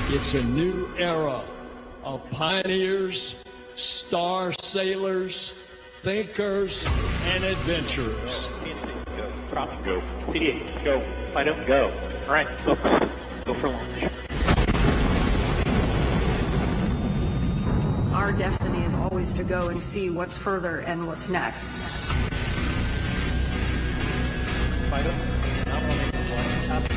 It's a new era of pioneers, star sailors, thinkers, and adventurers. Go. Prompt, go. CD8, go. Fido, go. All right, go for launch. Our destiny is always to go and see what's further and what's next. Fido, I'm going to make the launch happen.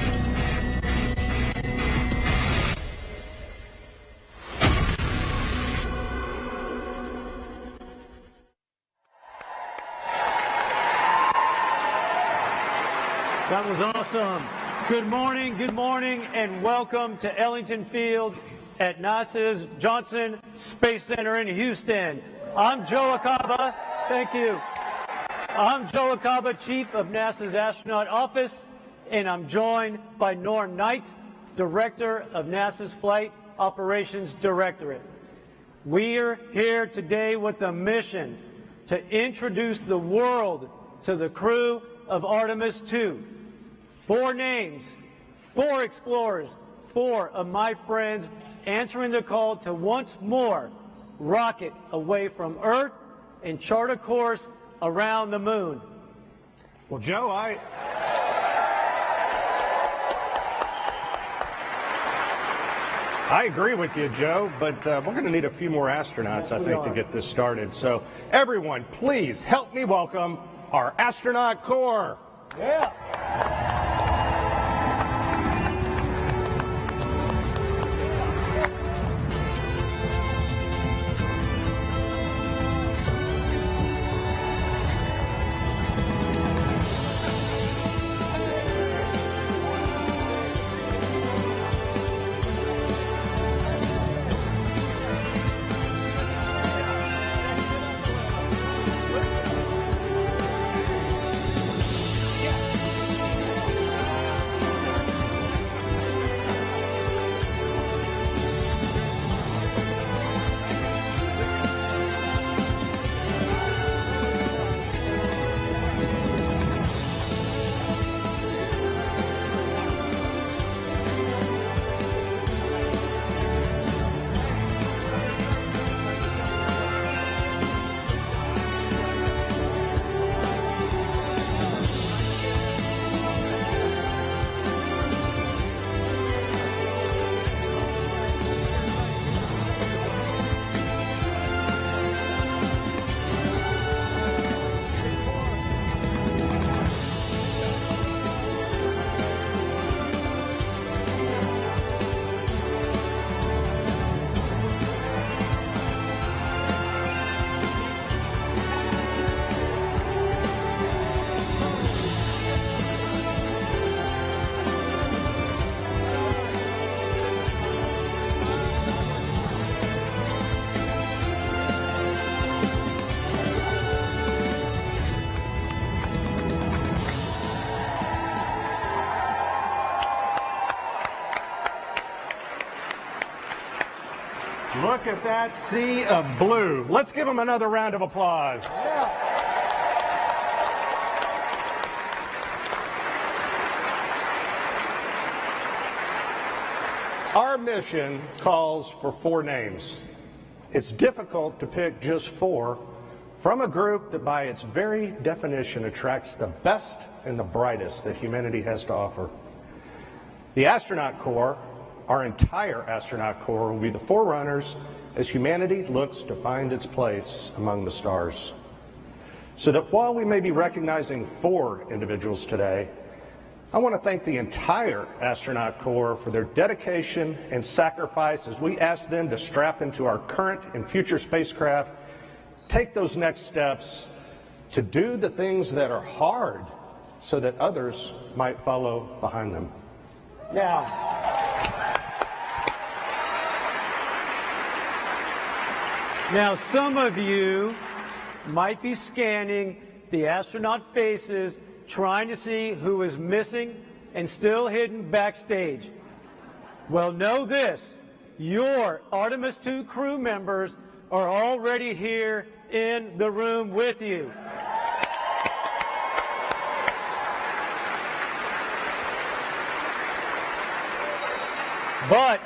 That was awesome. Good morning, and welcome to Ellington Field at NASA's Johnson Space Center in Houston. I'm Joe Acaba. Thank you. I'm Joe Acaba, Chief of NASA's Astronaut Office, and I'm joined by Norm Knight, Director of NASA's Flight Operations Directorate. We're here today with a mission to introduce the world to the crew of Artemis II. 4 names, 4 explorers, 4 of my friends answering the call to once more rocket away from Earth and chart a course around the moon. Well, Joe, I agree with you, Joe, but we're going to need a few more astronauts, I think, to get this started. So everyone, please help me welcome our astronaut corps. Yeah. Look at that sea of blue. Let's give them another round of applause. Our mission calls for 4 names. It's difficult to pick just 4 from a group that by its very definition attracts the best and the brightest that humanity has to offer. The astronaut corps, our entire astronaut corps, will be the forerunners as humanity looks to find its place among the stars. So that while we may be recognizing 4 individuals today, I want to thank the entire astronaut corps for their dedication and sacrifice as we ask them to strap into our current and future spacecraft, take those next steps to do the things that are hard so that others might follow behind them. Now, some of you might be scanning the astronaut faces, trying to see who is missing and still hidden backstage. Well, know this, your Artemis II crew members are already here in the room with you. But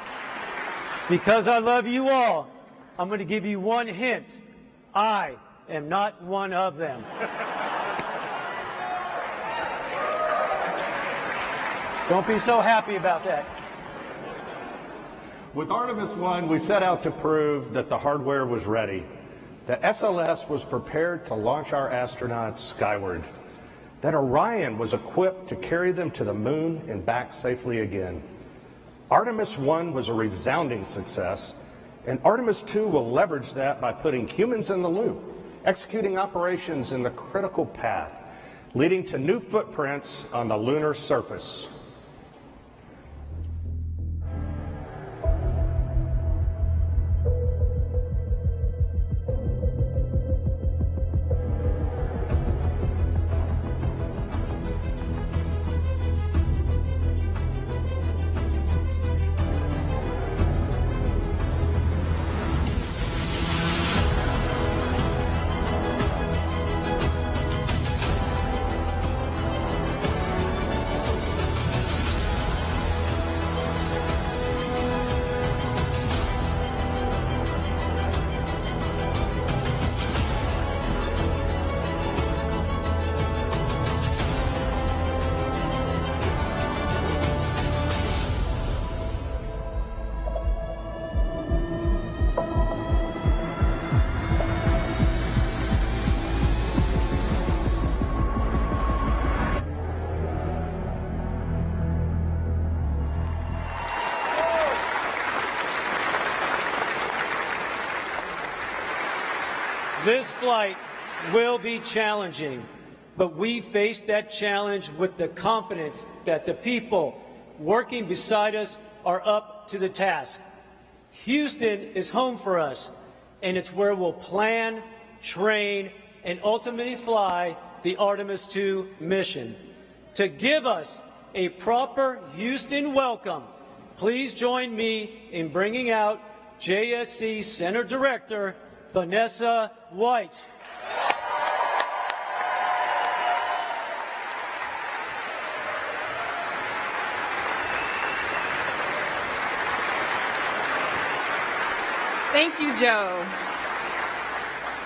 Because I love you all, I'm going to give you one hint. I am not one of them. Don't be so happy about that. With Artemis I, we set out to prove that the hardware was ready, that SLS was prepared to launch our astronauts skyward, that Orion was equipped to carry them to the moon and back safely again. Artemis I was a resounding success, and Artemis II will leverage that by putting humans in the loop, executing operations in the critical path, leading to new footprints on the lunar surface. This flight will be challenging, but we face that challenge with the confidence that the people working beside us are up to the task. Houston is home for us, and it's where we'll plan, train, and ultimately fly the Artemis II mission. To give us a proper Houston welcome, please join me in bringing out JSC Center Director Vanessa White. Thank you, Joe.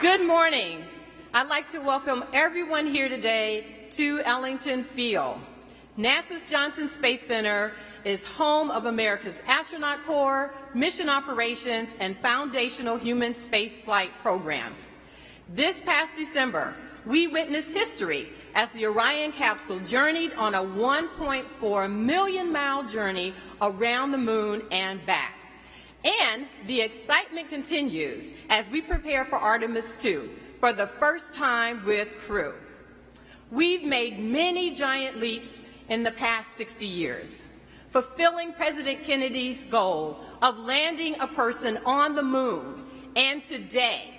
Good morning. I'd like to welcome everyone here today to Ellington Field. NASA's Johnson Space Center is home of America's Astronaut Corps, mission operations, and foundational human spaceflight programs. This past December, we witnessed history as the Orion capsule journeyed on a 1.4 million-mile journey around the moon and back. And the excitement continues as we prepare for Artemis II for the first time with crew. We've made many giant leaps in the past 60 years, fulfilling President Kennedy's goal of landing a person on the moon. And today,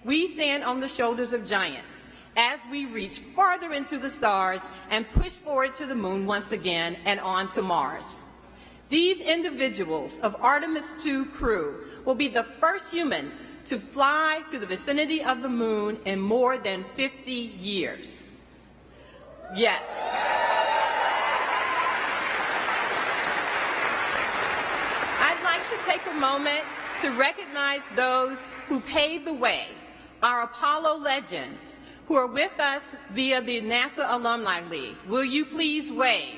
we stand on the shoulders of giants as we reach farther into the stars and push forward to the moon once again and on to Mars. These individuals of Artemis II crew will be the first humans to fly to the vicinity of the moon in more than 50 years. Yes. I'd like to take a moment to recognize those who paved the way, our Apollo legends, who are with us via the NASA Alumni League. Will you please wave?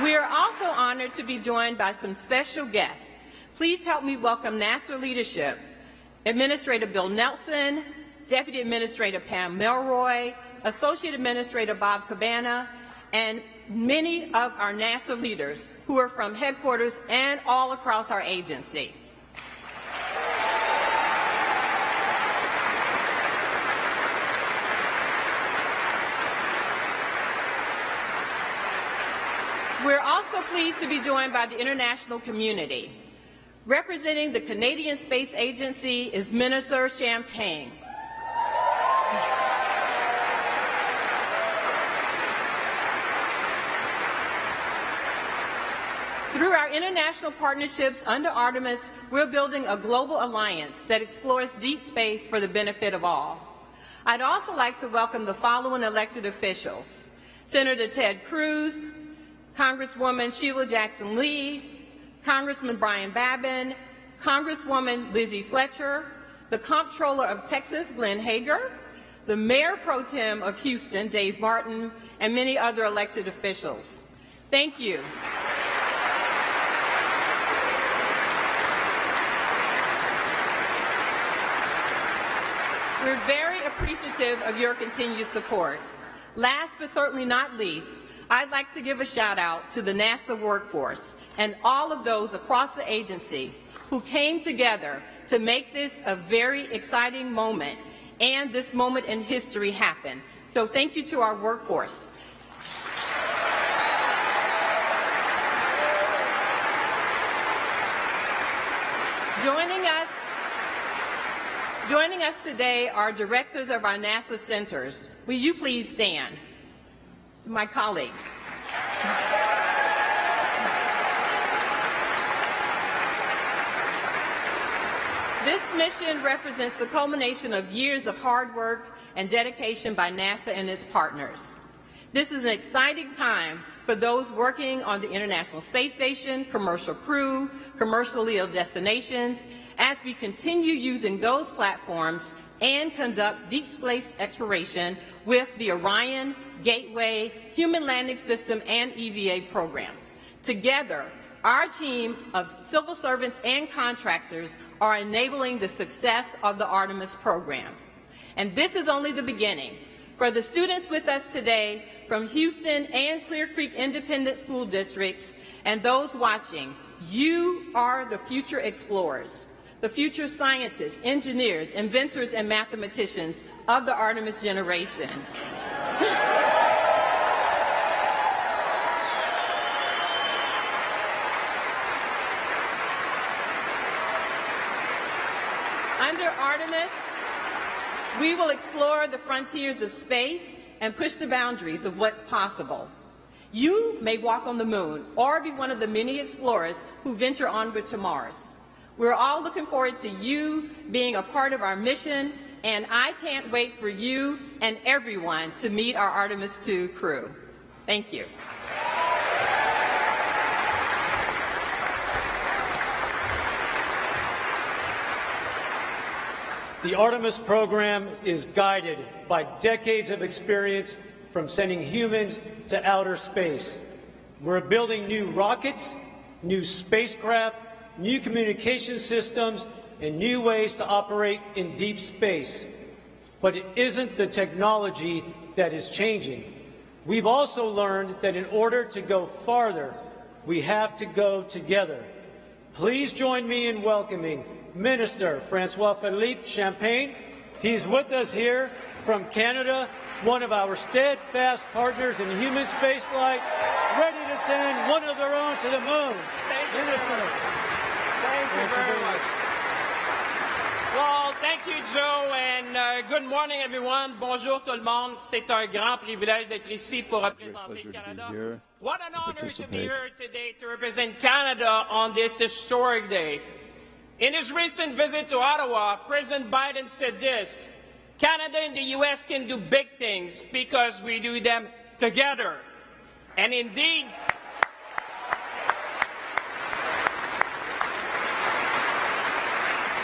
We are also honored to be joined by some special guests. Please help me welcome NASA leadership, Administrator Bill Nelson, Deputy Administrator Pam Melroy, Associate Administrator Bob Cabana, and many of our NASA leaders who are from headquarters and all across our agency. We're also pleased to be joined by the international community. Representing the Canadian Space Agency is Minister Champagne. Through our international partnerships under Artemis, we're building a global alliance that explores deep space for the benefit of all. I'd also like to welcome the following elected officials: Senator Ted Cruz, Congresswoman Sheila Jackson Lee, Congressman Brian Babin, Congresswoman Lizzie Fletcher, the Comptroller of Texas, Glenn Hager, the Mayor Pro Tem of Houston, Dave Martin, and many other elected officials. Thank you. We're very appreciative of your continued support. Last but certainly not least, I'd like to give a shout out to the NASA workforce and all of those across the agency who came together to make this a very exciting moment and this moment in history happen. So thank you to our workforce. Joining us today are directors of our NASA centers. Will you please stand? So my colleagues. This mission represents the culmination of years of hard work and dedication by NASA and its partners. This is an exciting time for those working on the International Space Station, commercial crew, commercial LEO destinations, as we continue using those platforms and conduct deep space exploration with the Orion, Gateway, Human Landing System, and EVA programs. Together, our team of civil servants and contractors are enabling the success of the Artemis program. And this is only the beginning. For the students with us today from Houston and Clear Creek Independent School Districts and those watching, you are the future explorers, the future scientists, engineers, inventors, and mathematicians of the Artemis generation. Under Artemis, we will explore the frontiers of space and push the boundaries of what's possible. You may walk on the moon or be one of the many explorers who venture onward to Mars. We're all looking forward to you being a part of our mission, and I can't wait for you and everyone to meet our Artemis II crew. Thank you. The Artemis program is guided by decades of experience from sending humans to outer space. We're building new rockets, new spacecraft, new communication systems, and new ways to operate in deep space. But it isn't the technology that is changing. We've also learned that in order to go farther, we have to go together. Please join me in welcoming Minister Francois-Philippe Champagne. He's with us here from Canada, one of our steadfast partners in human spaceflight, ready to send one of their own to the moon. Thank you very much. Well, thank you, Joe, and good morning, everyone. Bonjour tout le monde. C'est un grand privilège d'être ici pour représenter le Canada. What an honor to be here today to represent Canada on this historic day. In his recent visit to Ottawa, President Biden said this: Canada and the U.S. can do big things because we do them together. And indeed,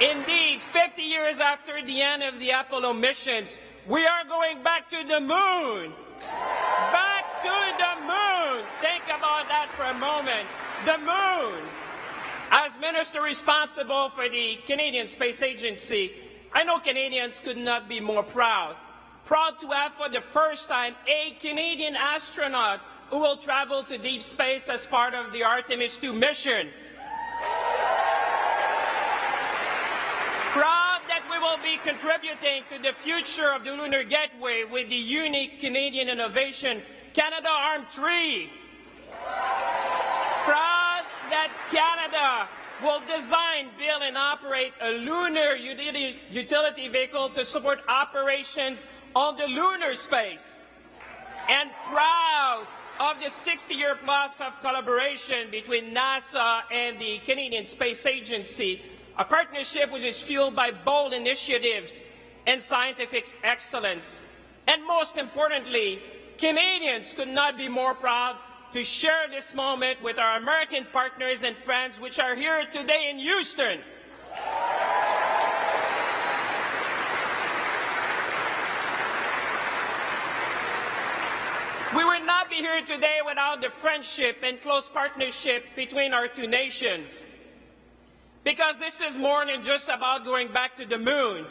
Indeed, 50 years after the end of the Apollo missions, we are going back to the moon. Back to the moon. Think about that for a moment. The moon. As minister responsible for the Canadian Space Agency, I know Canadians could not be more proud. Proud to have for the first time a Canadian astronaut who will travel to deep space as part of the Artemis II mission. Proud that we will be contributing to the future of the Lunar Gateway with the unique Canadian innovation, Canadarm3. Proud that Canada will design, build, and operate a lunar utility vehicle to support operations on the lunar space. And proud of the 60-year plus of collaboration between NASA and the Canadian Space Agency, a partnership which is fueled by bold initiatives and scientific excellence. And most importantly, Canadians could not be more proud to share this moment with our American partners and friends which are here today in Houston. We would not be here today without the friendship and close partnership between our two nations. Because this is more than just about going back to the moon.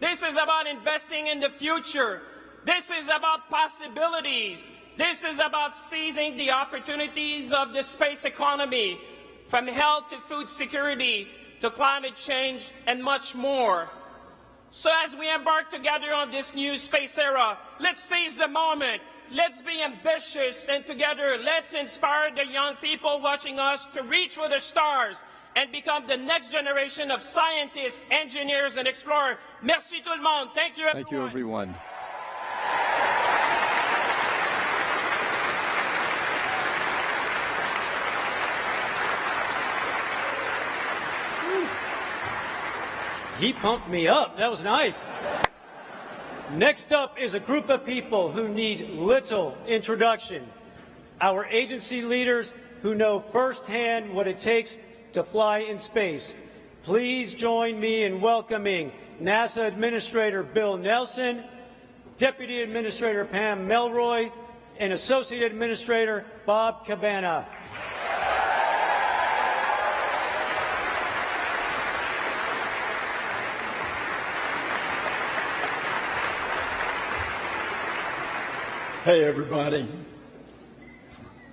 This is about investing in the future. This is about possibilities. This is about seizing the opportunities of the space economy, from health to food security to climate change and much more. So as we embark together on this new space era, let's seize the moment. Let's be ambitious, and together let's inspire the young people watching us to reach for the stars and become the next generation of scientists, engineers, and explorers. Merci tout le monde. Thank you, everyone. Thank you, everyone. He pumped me up. That was nice. Next up is a group of people who need little introduction. Our agency leaders who know firsthand what it takes to fly in space. Please join me in welcoming NASA Administrator Bill Nelson, Deputy Administrator Pam Melroy, and Associate Administrator Bob Cabana. Hey, everybody.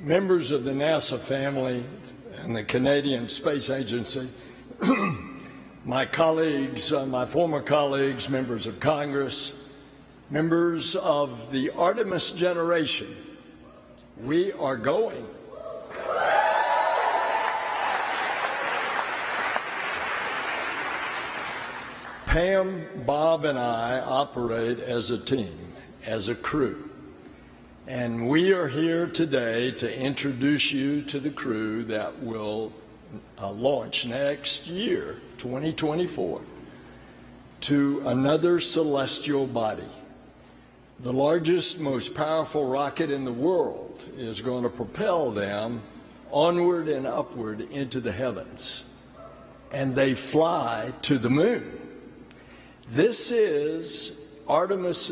Members of the NASA family and the Canadian Space Agency, my colleagues, my former colleagues, members of Congress, members of the Artemis generation, we are going. Pam, Bob, and I operate as a team, as a crew. And we are here today to introduce you to the crew that will launch next year, 2024, to another celestial body. The largest, most powerful rocket in the world is going to propel them onward and upward into the heavens. And they fly to the moon. This is Artemis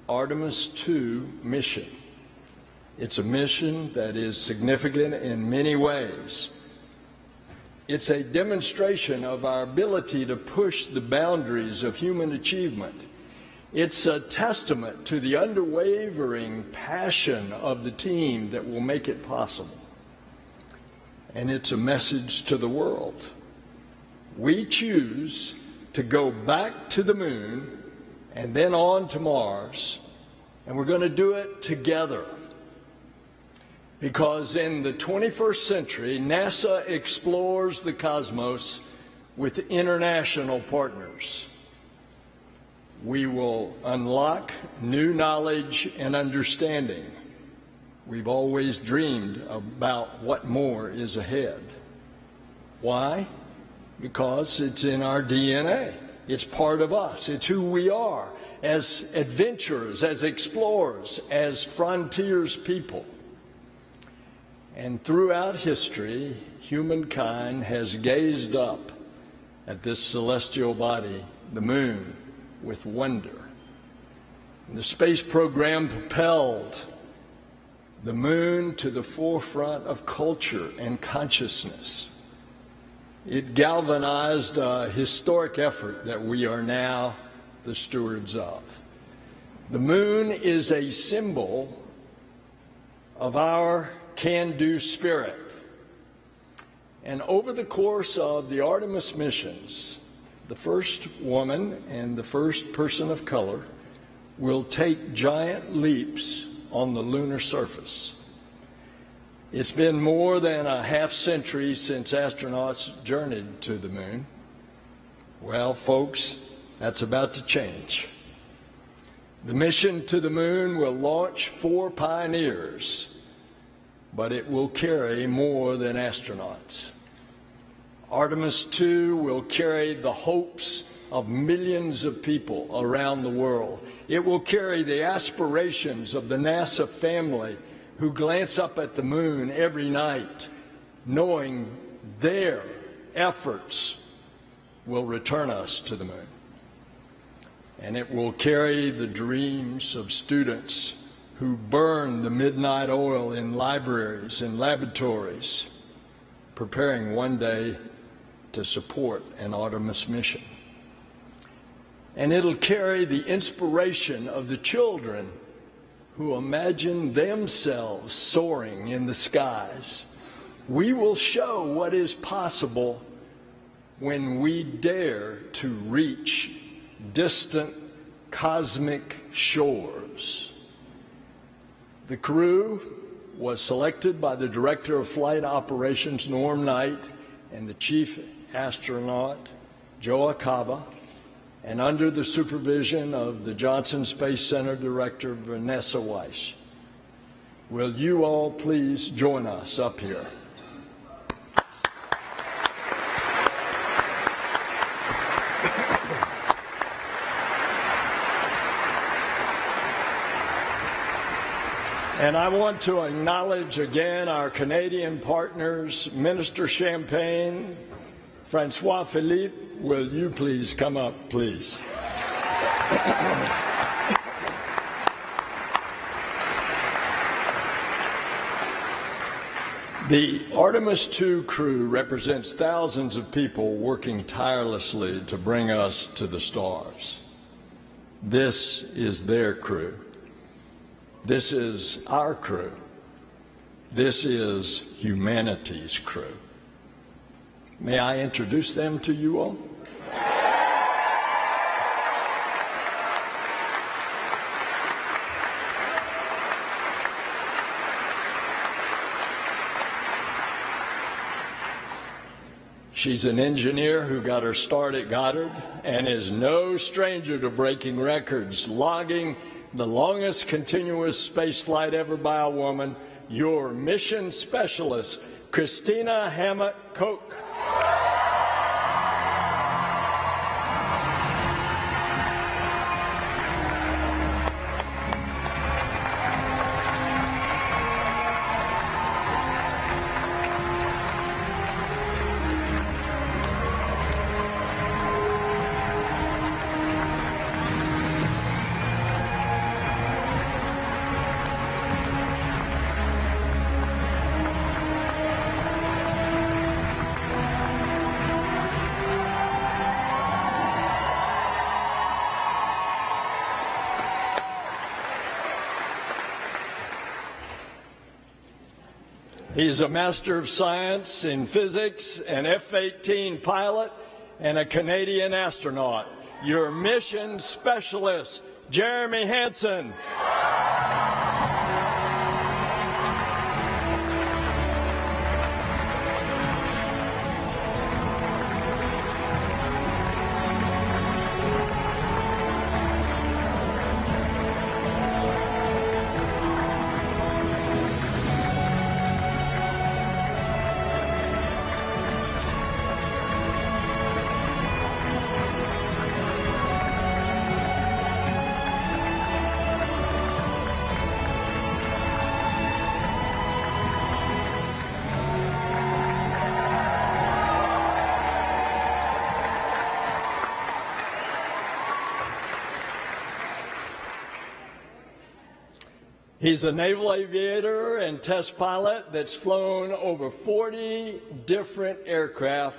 II mission. It's a mission that is significant in many ways. It's a demonstration of our ability to push the boundaries of human achievement. It's a testament to the unwavering passion of the team that will make it possible. And it's a message to the world. We choose to go back to the moon and then on to Mars, and we're going to do it together. Because in the 21st century, NASA explores the cosmos with international partners. We will unlock new knowledge and understanding. We've always dreamed about what more is ahead. Why? Because it's in our DNA. It's part of us. It's who we are as adventurers, as explorers, as frontiers people. And throughout history, humankind has gazed up at this celestial body, the moon, with wonder. And the space program propelled the moon to the forefront of culture and consciousness. It galvanized a historic effort that we are now the stewards of. The moon is a symbol of our can-do spirit. And over the course of the Artemis missions, the first woman and the first person of color will take giant leaps on the lunar surface. It's been more than a half-century since astronauts journeyed to the moon. Well, folks, that's about to change. The mission to the moon will launch 4 pioneers, but it will carry more than astronauts. Artemis II will carry the hopes of millions of people around the world. It will carry the aspirations of the NASA family who glance up at the moon every night, knowing their efforts will return us to the moon. And it will carry the dreams of students who burn the midnight oil in libraries and laboratories, preparing one day to support an Artemis mission. And it'll carry the inspiration of the children who imagine themselves soaring in the skies. We will show what is possible when we dare to reach distant cosmic shores. The crew was selected by the Director of Flight Operations, Norm Knight, and the Chief Astronaut, Joe Acaba, and under the supervision of the Johnson Space Center Director, Vanessa Weiss. Will you all please join us up here? And I want to acknowledge again our Canadian partners, Minister Champagne, Francois Philippe. Will you please come up, please? The Artemis II crew represents thousands of people working tirelessly to bring us to the stars. This is their crew. This is our crew. This is humanity's crew. May I introduce them to you all? She's an engineer who got her start at Goddard and is no stranger to breaking records, logging the longest continuous space flight ever by a woman, your mission specialist, Christina Hammett-Koch. He's a Master of Science in Physics, an F-18 pilot, and a Canadian astronaut. Your mission specialist, Jeremy Hansen. He's a naval aviator and test pilot that's flown over 40 different aircraft,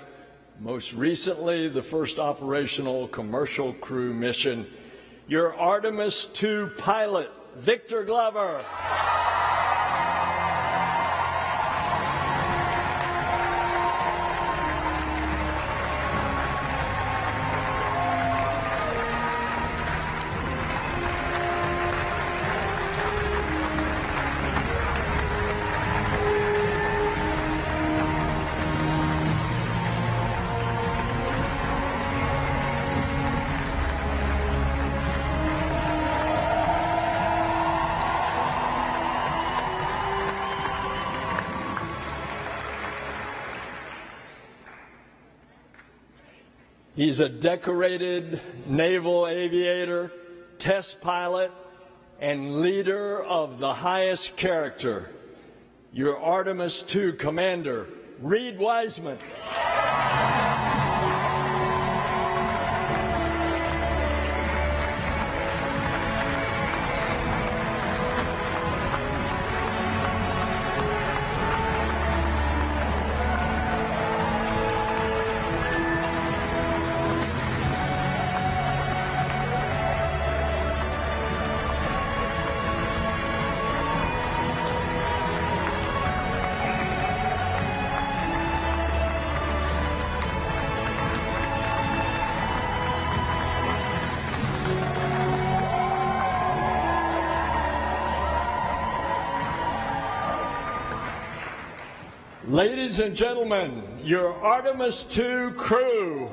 most recently the first operational commercial crew mission. Your Artemis II pilot, Victor Glover. He's a decorated naval aviator, test pilot, and leader of the highest character, your Artemis II commander, Reed Wiseman. Ladies and gentlemen, your Artemis II crew.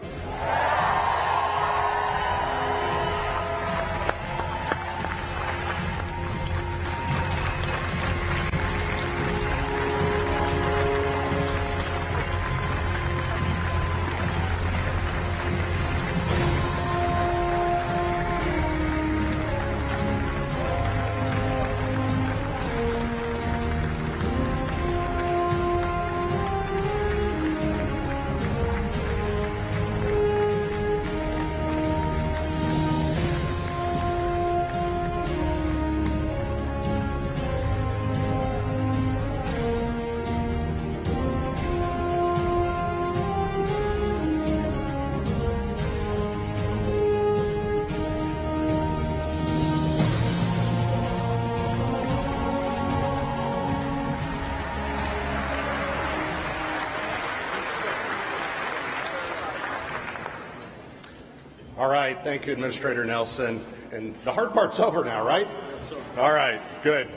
All right, thank you, Administrator Nelson. And the hard part's over now, right? Yes, sir. All right, good.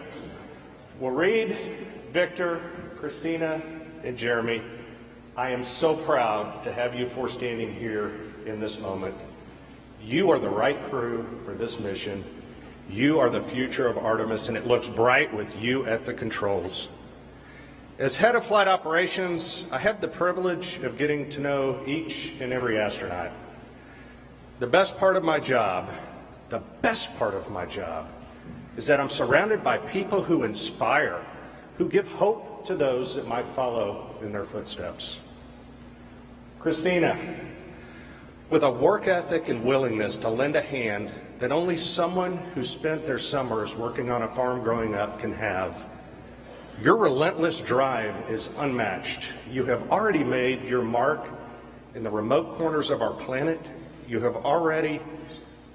Well, Reed, Victor, Christina, and Jeremy, I am so proud to have you four standing here in this moment. You are the right crew for this mission. You are the future of Artemis, and it looks bright with you at the controls. As head of flight operations, I have the privilege of getting to know each and every astronaut. The best part of my job, is that I'm surrounded by people who inspire, who give hope to those that might follow in their footsteps. Christina, with a work ethic and willingness to lend a hand that only someone who spent their summers working on a farm growing up can have, your relentless drive is unmatched. You have already made your mark in the remote corners of our planet. You have already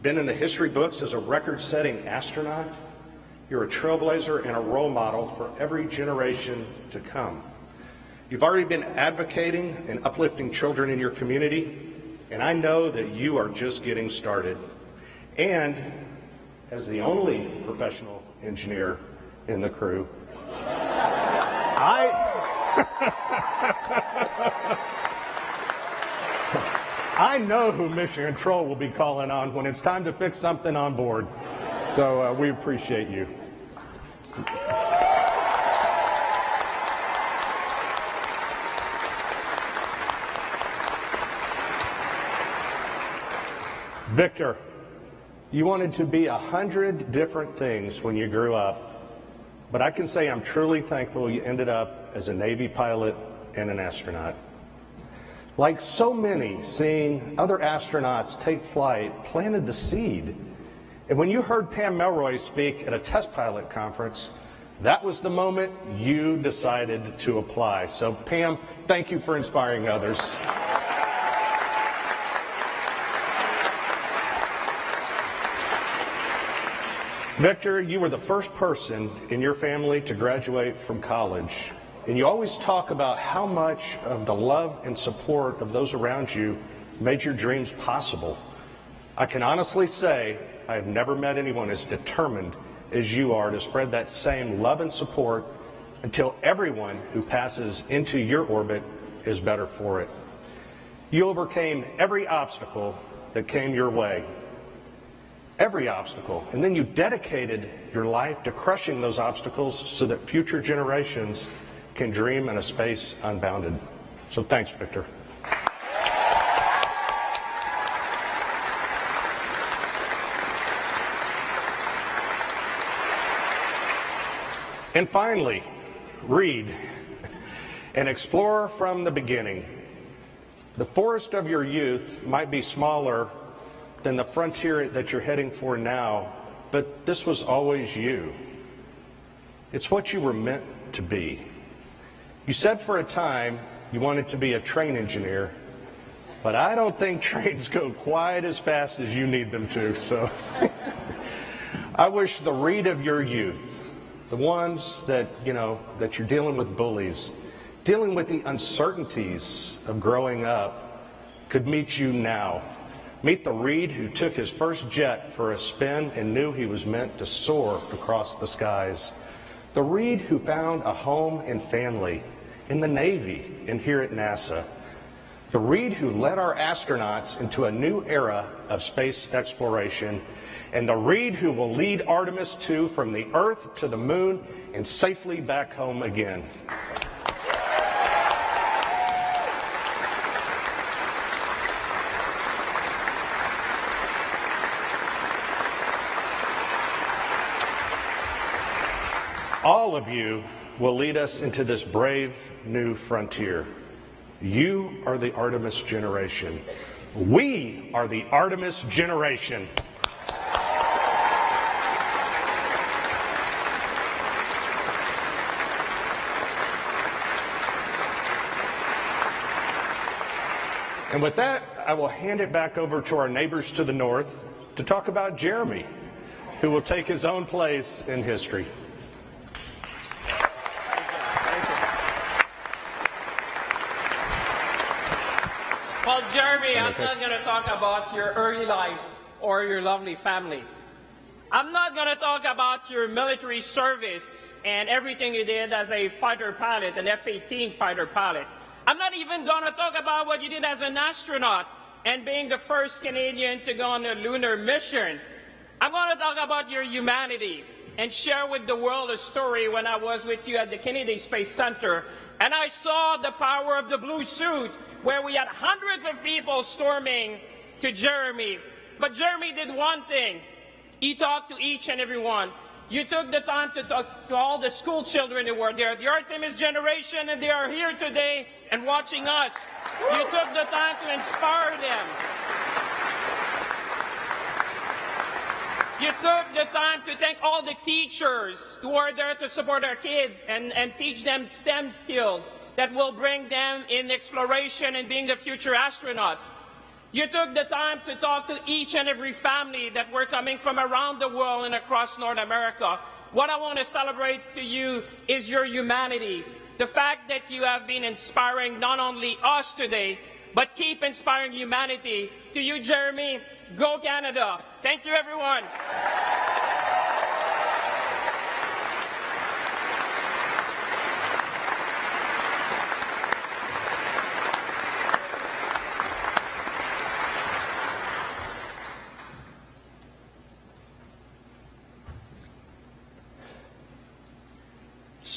been in the history books as a record-setting astronaut. You're a trailblazer and a role model for every generation to come. You've already been advocating and uplifting children in your community, and I know that you are just getting started. And as the only professional engineer in the crew, I know who Mission Control will be calling on when it's time to fix something on board. So we appreciate you. Victor, you wanted to be 100 different things when you grew up, but I can say I'm truly thankful you ended up as a Navy pilot and an astronaut. Like so many, seeing other astronauts take flight planted the seed. And when you heard Pam Melroy speak at a test pilot conference, that was the moment you decided to apply. So Pam, thank you for inspiring others. Victor, you were the first person in your family to graduate from college. And you always talk about how much of the love and support of those around you made your dreams possible. I can honestly say I have never met anyone as determined as you are to spread that same love and support until everyone who passes into your orbit is better for it. You overcame every obstacle that came your way. Every obstacle. And then you dedicated your life to crushing those obstacles so that future generations can dream in a space unbounded. So thanks, Victor. And finally, read and explore from the beginning. The forest of your youth might be smaller than the frontier that you're heading for now, but this was always you. It's what you were meant to be. You said for a time you wanted to be a train engineer, but I don't think trains go quite as fast as you need them to, so I wish the Reed of your youth, the ones that, that you're dealing with bullies, dealing with the uncertainties of growing up, could meet you now. Meet the Reed who took his first jet for a spin and knew he was meant to soar across the skies. The Reed who found a home and family in the Navy and here at NASA. The Reed who led our astronauts into a new era of space exploration. And the Reed who will lead Artemis II from the Earth to the Moon and safely back home again. All of you will lead us into this brave new frontier. You are the Artemis generation. We are the Artemis generation. And with that, I will hand it back over to our neighbors to the north to talk about Jeremy, who will take his own place in history. Well, Jeremy, I'm not going to talk about your early life or your lovely family. I'm not going to talk about your military service and everything you did as a fighter pilot, an F-18 fighter pilot. I'm not even going to talk about what you did as an astronaut and being the first Canadian to go on a lunar mission. I'm going to talk about your humanity and share with the world a story when I was with you at the Kennedy Space Center and I saw the power of the blue suit where we had hundreds of people storming to Jeremy. But Jeremy did one thing. He talked to each and every one. You took the time to talk to all the school children who were there, the Artemis generation, and they are here today and watching us. You took the time to inspire them. You took the time to thank all the teachers who are there to support our kids and teach them STEM skills that will bring them in exploration and being the future astronauts. You took the time to talk to each and every family that were coming from around the world and across North America. What I want to celebrate to you is your humanity. The fact that you have been inspiring not only us today, but keep inspiring humanity. To you, Jeremy, go Canada. Thank you, everyone.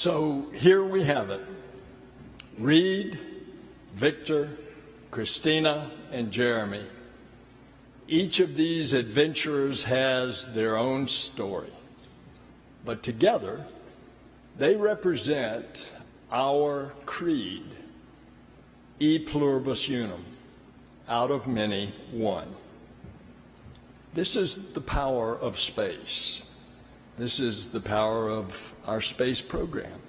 So here we have it. Reed, Victor, Christina, and Jeremy. Each of these adventurers has their own story, but together they represent our creed, e pluribus unum, out of many, one. This is the power of space. This is the power of our space program.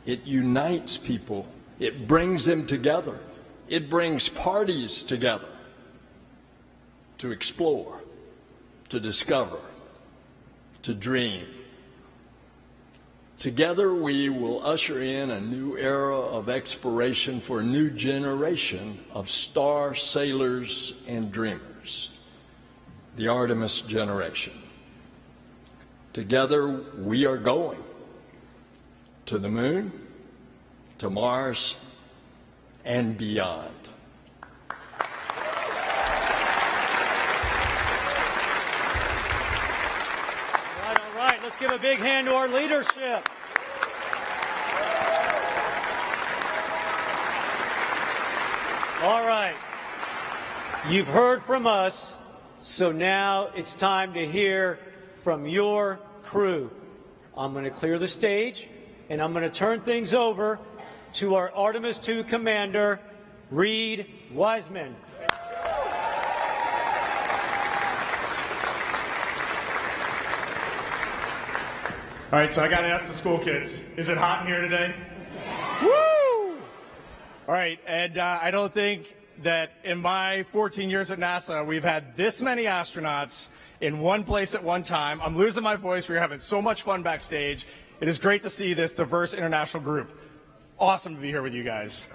It unites people. It brings them together. It brings parties together to explore, to discover, to dream. Together we will usher in a new era of exploration for a new generation of star sailors and dreamers, the Artemis generation. Together we are going to the moon, to Mars, and beyond. All right, let's give a big hand to our leadership. All right, you've heard from us, so now it's time to hear from your crew. I'm going to clear the stage, and I'm going to turn things over to our Artemis II commander, Reed Wiseman. All right, so I got to ask the school kids, is it hot in here today? Woo! All right, and I don't think that in my 14 years at NASA, we've had this many astronauts in one place at one time. I'm losing my voice. We're having so much fun backstage. It is great to see this diverse international group. Awesome to be here with you guys.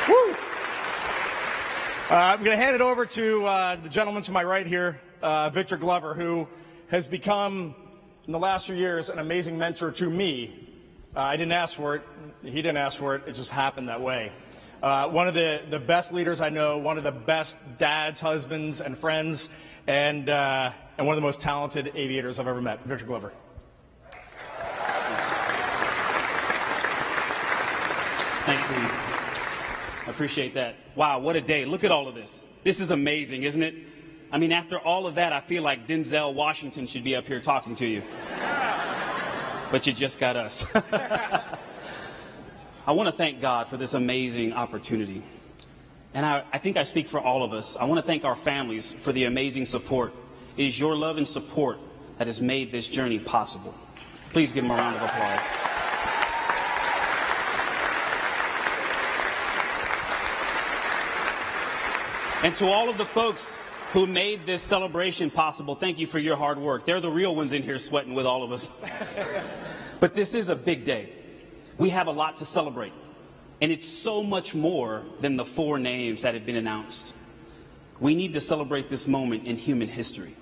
Woo! I'm going to hand it over to the gentleman to my right here, Victor Glover, who has become, in the last few years, an amazing mentor to me. I didn't ask for it. He didn't ask for it. It just happened that way. One of the best leaders I know, one of the best dads, husbands, and friends, and one of the most talented aviators I've ever met. Victor Glover. Thanks, Reed. I appreciate that. Wow, what a day. Look at all of this. This is amazing, isn't it? I mean, after all of that, I feel like Denzel Washington should be up here talking to you. But you just got us. I want to thank God for this amazing opportunity. And I think I speak for all of us. I want to thank our families for the amazing support. It is your love and support that has made this journey possible. Please give them a round of applause. And to all of the folks who made this celebration possible, thank you for your hard work. They're the real ones in here sweating with all of us. But this is a big day. We have a lot to celebrate. And it's so much more than the 4 names that have been announced. We need to celebrate this moment in human history.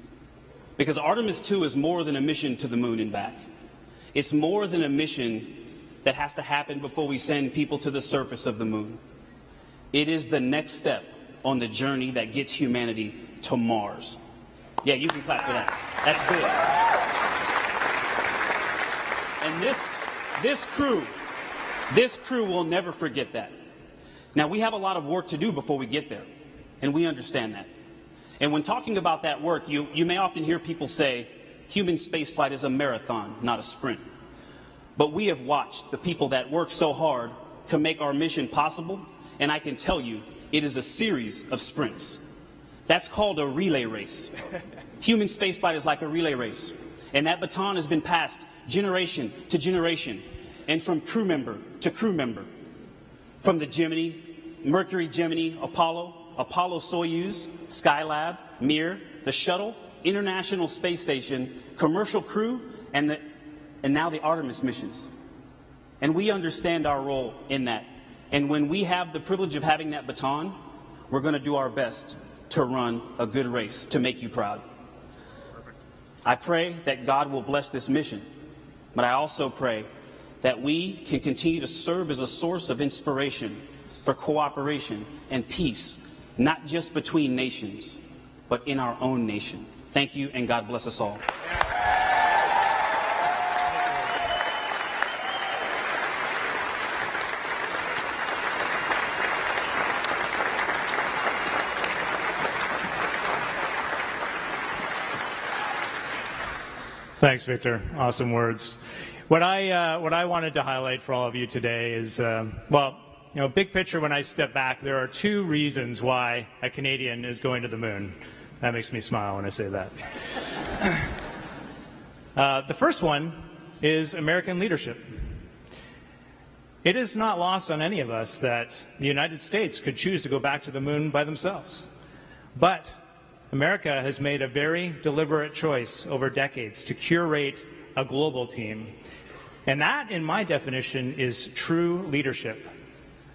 Because Artemis II is more than a mission to the moon and back. It's more than a mission that has to happen before we send people to the surface of the moon. It is the next step on the journey that gets humanity to Mars. Yeah, you can clap for that. That's good. And this crew will never forget that. Now, we have a lot of work to do before we get there, and we understand that. And when talking about that work, you may often hear people say, human spaceflight is a marathon, not a sprint. But we have watched the people that work so hard to make our mission possible, and I can tell you, it is a series of sprints. That's called a relay race. Human spaceflight is like a relay race, and that baton has been passed generation to generation, and from crew member to crew member. From the Gemini, Mercury, Gemini, Apollo, Soyuz, Skylab, Mir, the Shuttle, International Space Station, commercial crew, and now the Artemis missions. And we understand our role in that. And when we have the privilege of having that baton, we're going to do our best to run a good race to make you proud. I pray that God will bless this mission, but I also pray that we can continue to serve as a source of inspiration for cooperation and peace, not just between nations, but in our own nation. Thank you, and God bless us all. Thanks, Victor. Awesome words. What I wanted to highlight for all of you today is, big picture, when I step back, there are 2 reasons why a Canadian is going to the moon. That makes me smile when I say that. The first one is American leadership. It is not lost on any of us that the United States could choose to go back to the moon by themselves. But America has made a very deliberate choice over decades to curate a global team. And that, in my definition, is true leadership.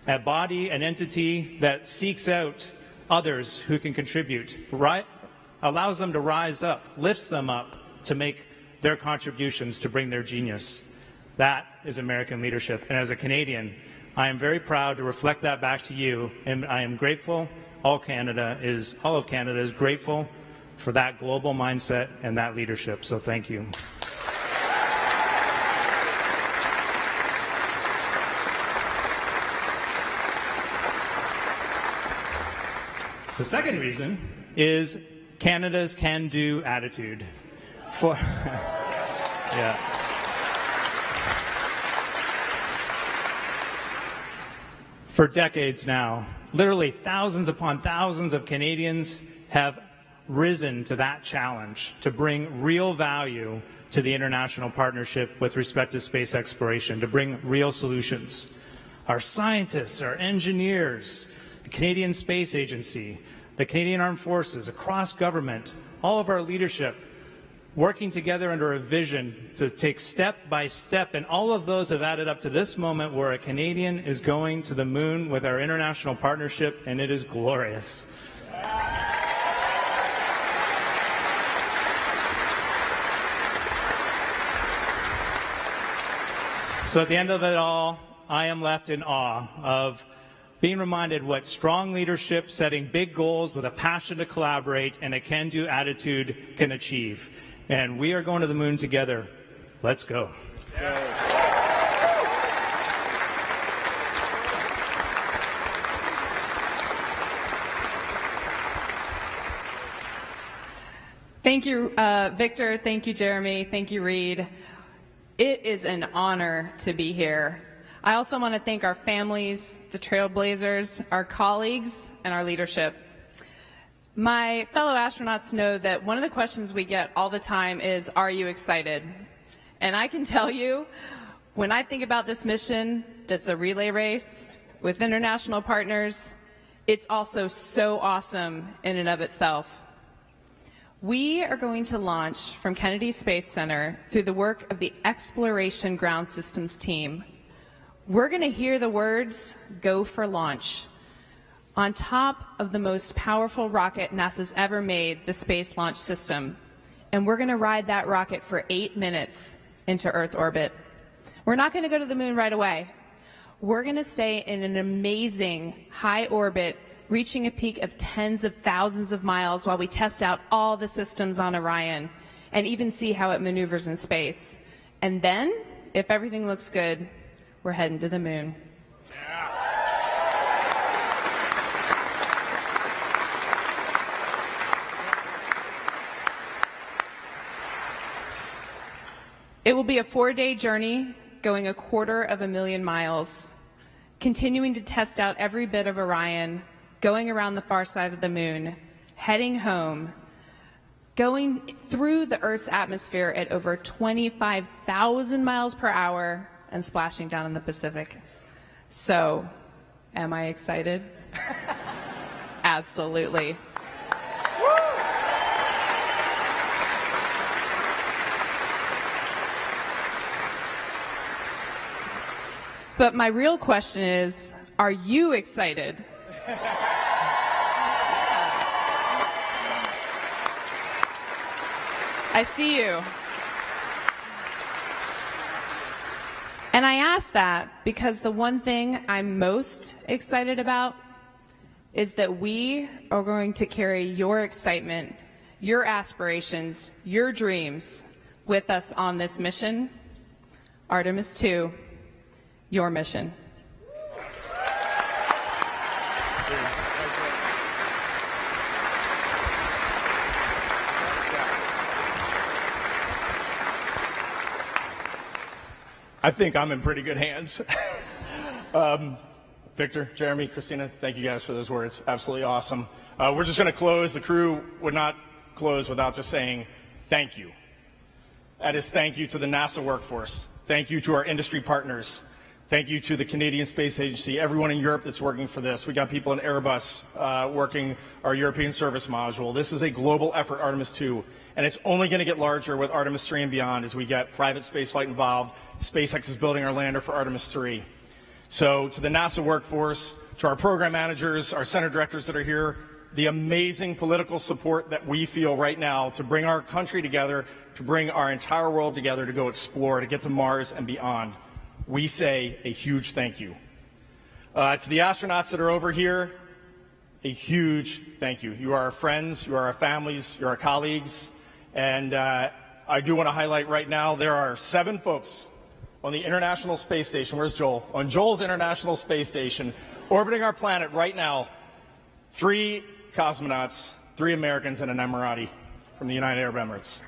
A body, an entity that seeks out others who can contribute, allows them to rise up, lifts them up to make their contributions to bring their genius. That is American leadership. And as a Canadian, I am very proud to reflect that back to you, and I am grateful. All of Canada is grateful for that global mindset and that leadership. So thank you. The second reason is Canada's can-do attitude. Yeah. For decades now, literally thousands upon thousands of Canadians have risen to that challenge to bring real value to the international partnership with respect to space exploration, to bring real solutions. Our scientists, our engineers, the Canadian Space Agency, the Canadian Armed Forces, across government, all of our leadership, working together under a vision to take step by step, and all of those have added up to this moment where a Canadian is going to the moon with our international partnership, and it is glorious. So at the end of it all, I am left in awe of being reminded what strong leadership, setting big goals with a passion to collaborate and a can-do attitude can achieve. And we are going to the moon together. Let's go. Thank you, Victor. Thank you, Jeremy. Thank you, Reed. It is an honor to be here. I also want to thank our families, the Trailblazers, our colleagues, and our leadership. My fellow astronauts know that one of the questions we get all the time is, are you excited? And I can tell you, when I think about this mission that's a relay race with international partners, it's also so awesome in and of itself. We are going to launch from Kennedy Space Center through the work of the Exploration Ground Systems team. We're going to hear the words, "Go for launch," on top of the most powerful rocket NASA's ever made, the Space Launch System. And we're going to ride that rocket for 8 minutes into Earth orbit. We're not going to go to the moon right away. We're going to stay in an amazing high orbit, reaching a peak of tens of thousands of miles while we test out all the systems on Orion and even see how it maneuvers in space. And then, if everything looks good, we're heading to the moon. It will be a 4-day journey, going 250,000 miles, continuing to test out every bit of Orion, going around the far side of the moon, heading home, going through the Earth's atmosphere at over 25,000 miles per hour and splashing down in the Pacific. So, am I excited? Absolutely. But my real question is, are you excited? I see you. And I ask that because the one thing I'm most excited about is that we are going to carry your excitement, your aspirations, your dreams with us on this mission. Artemis II, your mission. I think I'm in pretty good hands. Victor, Jeremy, Christina, thank you guys for those words. Absolutely awesome. We're just going to close. The crew would not close without just saying thank you. That is thank you to the NASA workforce. Thank you to our industry partners. Thank you to the Canadian Space Agency, everyone in Europe that's working for this. We got people in Airbus working our European service module. This is a global effort, Artemis II, and it's only going to get larger with Artemis 3 and beyond as we get private spaceflight involved. SpaceX is building our lander for Artemis 3. So to the NASA workforce, to our program managers, our center directors that are here, the amazing political support that we feel right now to bring our country together, to bring our entire world together to go explore, to get to Mars and beyond. We say a huge thank you. To the astronauts that are over here, a huge thank you. You are our friends, you are our families, you're our colleagues, and I do want to highlight right now there are 7 folks on the International Space Station. Where's Joel? On Joel's International Space Station, orbiting our planet right now. 3 cosmonauts, 3 Americans and an Emirati from the United Arab Emirates.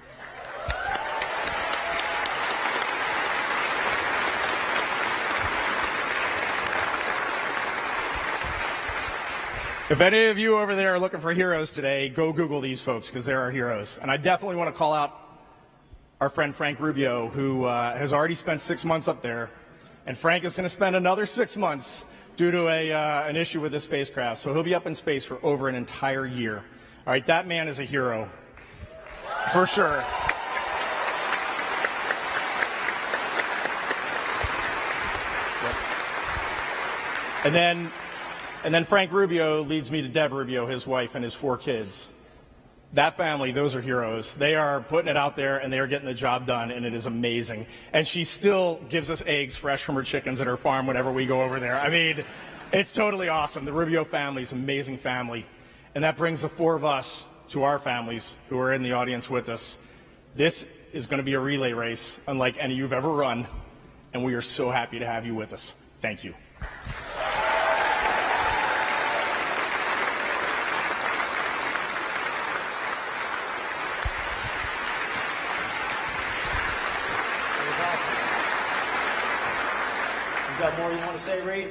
If any of you over there are looking for heroes today, go Google these folks because they're our heroes. And I definitely want to call out our friend Frank Rubio, who has already spent 6 months up there. And Frank is going to spend another 6 months due to an issue with this spacecraft. So he'll be up in space for over an entire year. All right, that man is a hero, for sure. And then Frank Rubio leads me to Deb Rubio, his wife, and his 4 kids. That family, those are heroes. They are putting it out there, and they are getting the job done, and it is amazing. And she still gives us eggs fresh from her chickens at her farm whenever we go over there. I mean, it's totally awesome. The Rubio family is an amazing family. And that brings the 4 of us to our families who are in the audience with us. This is going to be a relay race unlike any you've ever run, and we are so happy to have you with us. Thank you. Got more you want to say, Reed?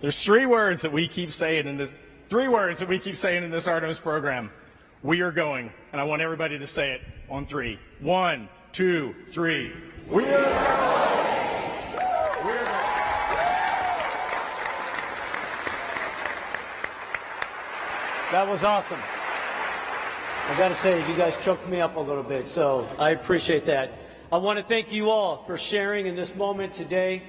There's 3 words that we keep saying in this. 3 words that we keep saying in this Artemis program. We are going, and I want everybody to say it on 3. 1, 2, 3. We are going. We are going. That was awesome. I got to say, you guys choked me up a little bit, so I appreciate that. I want to thank you all for sharing in this moment today.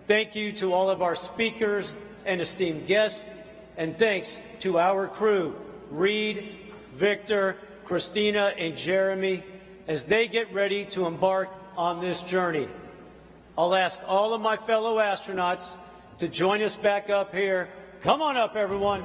Thank you to all of our speakers and esteemed guests, and thanks to our crew, Reed, Victor, Christina, and Jeremy, as they get ready to embark on this journey. I'll ask all of my fellow astronauts to join us back up here. Come on up, everyone.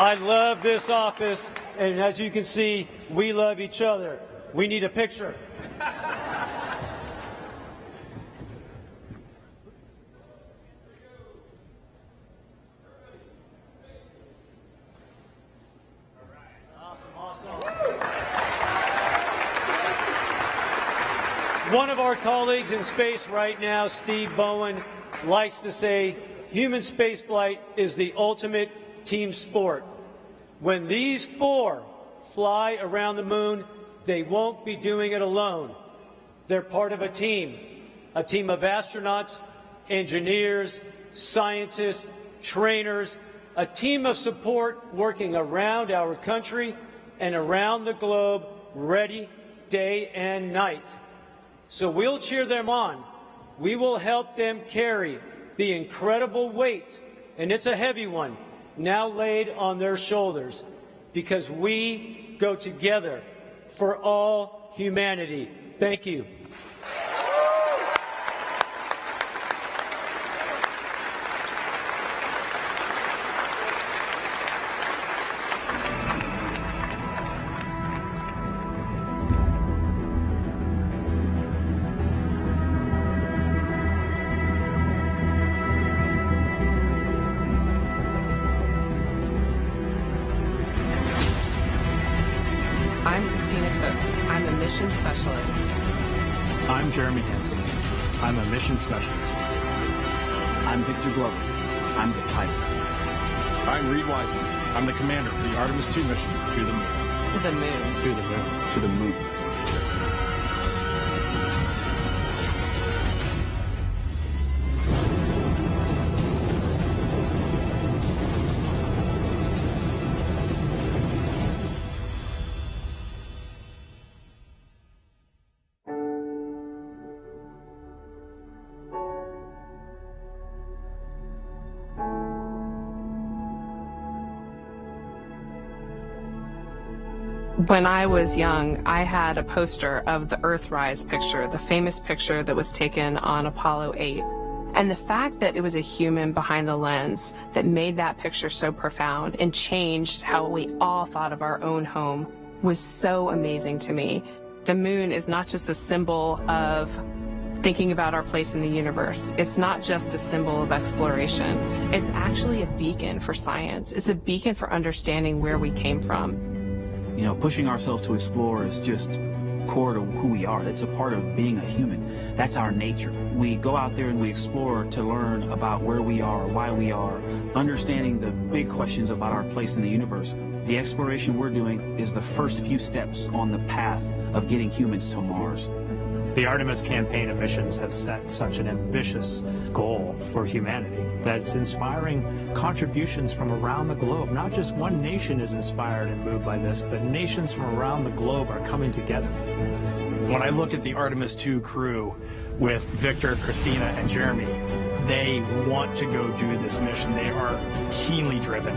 I love this office, and as you can see, we love each other. We need a picture. One of our colleagues in space right now, Steve Bowen, likes to say human spaceflight is the ultimate team sport. When these four fly around the moon, they won't be doing it alone. They're part of a team of astronauts, engineers, scientists, trainers, a team of support working around our country and around the globe, ready day and night. So we'll cheer them on. We will help them carry the incredible weight, and it's a heavy one, now laid on their shoulders, because we go together for all humanity. Thank you. Specialist. I'm Jeremy Hansen. I'm a mission specialist. I'm Victor Glover. I'm the pilot. I'm Reed Wiseman. I'm the commander for the Artemis II mission to the moon. To the moon. To the moon. To the moon. When I was young, I had a poster of the Earthrise picture, the famous picture that was taken on Apollo 8. And the fact that it was a human behind the lens that made that picture so profound and changed how we all thought of our own home was so amazing to me. The moon is not just a symbol of thinking about our place in the universe. It's not just a symbol of exploration. It's actually a beacon for science. It's a beacon for understanding where we came from. You know, pushing ourselves to explore is just core to who we are. It's a part of being a human. That's our nature. We go out there and we explore to learn about where we are, why we are, understanding the big questions about our place in the universe. The exploration we're doing is the first few steps on the path of getting humans to Mars. The Artemis campaign of missions have set such an ambitious goal for humanity that it's inspiring contributions from around the globe. Not just one nation is inspired and moved by this, but nations from around the globe are coming together. When I look at the Artemis II crew with Victor, Christina, and Jeremy, they want to go do this mission. They are keenly driven.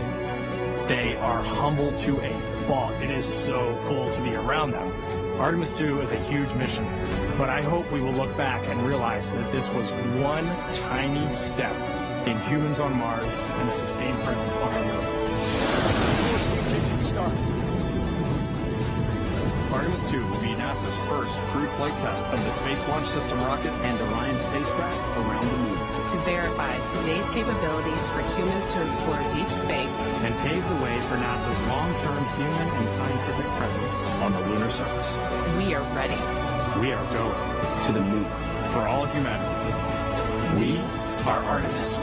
They are humble to a fault. It is so cool to be around them. Artemis II is a huge mission, but I hope we will look back and realize that this was one tiny step in humans on Mars and a sustained presence on our moon. Artemis II will be NASA's first crewed flight test of the Space Launch System rocket and Orion spacecraft around the moon. To verify today's capabilities for humans to explore deep space and pave the way for NASA's long-term human and scientific presence on the lunar surface. We are ready. We are going to the moon for all of humanity. We are Artemis.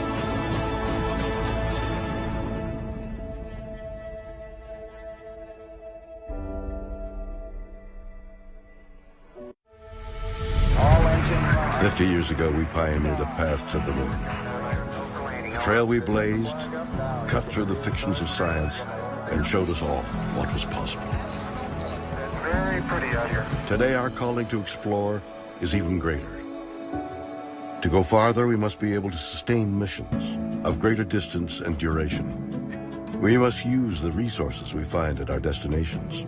All 50 years ago, we pioneered a path to the moon. The trail we blazed cut through the fictions of science and showed us all what was possible. Very pretty out here. Today, our calling to explore is even greater. To go farther, we must be able to sustain missions of greater distance and duration. We must use the resources we find at our destinations.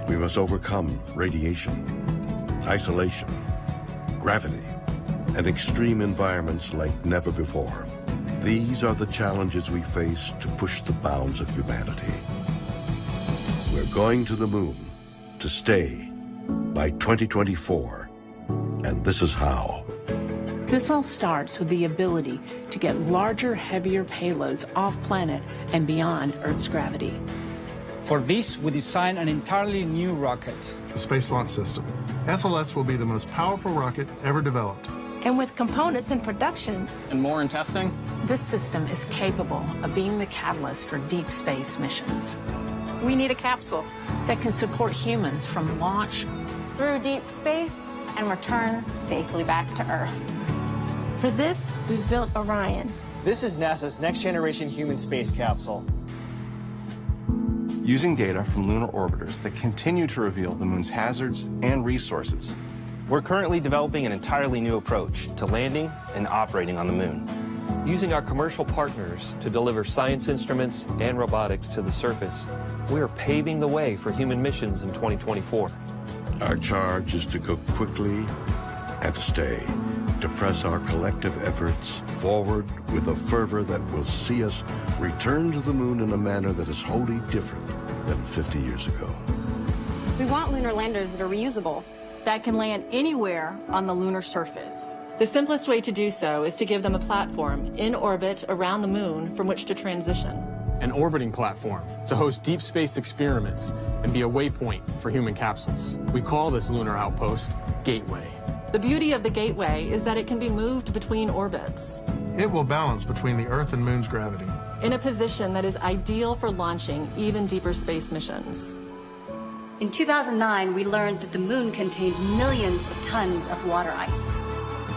We must overcome radiation, isolation, gravity, and extreme environments like never before. These are the challenges we face to push the bounds of humanity. We're going to the moon to stay by 2024, and this is how. This all starts with the ability to get larger, heavier payloads off-planet and beyond Earth's gravity. For this, we designed an entirely new rocket. The Space Launch System. SLS will be the most powerful rocket ever developed. And with components in production. And more in testing. This system is capable of being the catalyst for deep space missions. We need a capsule that can support humans from launch through deep space and return safely back to Earth. For this, we've built Orion. This is NASA's next-generation human space capsule. Using data from lunar orbiters that continue to reveal the moon's hazards and resources. We're currently developing an entirely new approach to landing and operating on the moon. Using our commercial partners to deliver science instruments and robotics to the surface, we are paving the way for human missions in 2024. Our charge is to go quickly and to stay, to press our collective efforts forward with a fervor that will see us return to the moon in a manner that is wholly different than 50 years ago. We want lunar landers that are reusable, that can land anywhere on the lunar surface. The simplest way to do so is to give them a platform in orbit around the moon from which to transition. An orbiting platform to host deep space experiments and be a waypoint for human capsules. We call this lunar outpost Gateway. The beauty of the Gateway is that it can be moved between orbits. It will balance between the Earth and Moon's gravity. In a position that is ideal for launching even deeper space missions. In 2009, we learned that the moon contains millions of tons of water ice.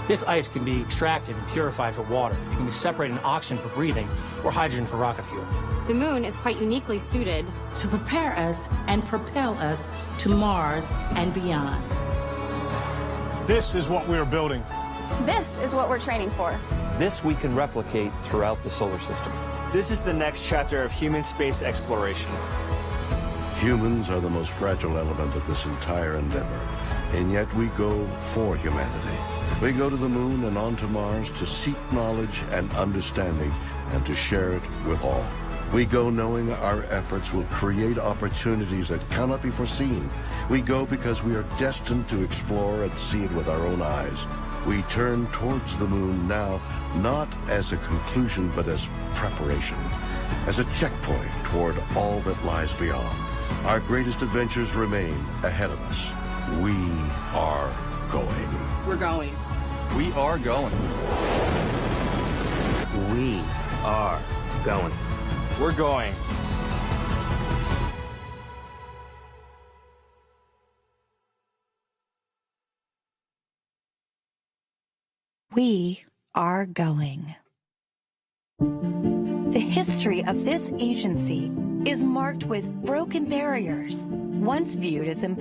This ice can be extracted and purified for water. It can be separated in oxygen for breathing or hydrogen for rocket fuel. The moon is quite uniquely suited to prepare us and propel us to Mars and beyond. This is what we are building. This is what we're training for. This we can replicate throughout the solar system. This is the next chapter of human space exploration. Humans are the most fragile element of this entire endeavor, and yet we go for humanity. We go to the moon and on to Mars to seek knowledge and understanding and to share it with all. We go knowing our efforts will create opportunities that cannot be foreseen. We go because we are destined to explore and see it with our own eyes. We turn towards the moon now, not as a conclusion, but as preparation, as a checkpoint toward all that lies beyond. Our greatest adventures remain ahead of us. We are going. We're going. We are going. We are going. We're going. We are going. The history of this agency is marked with broken barriers, once viewed as impossible.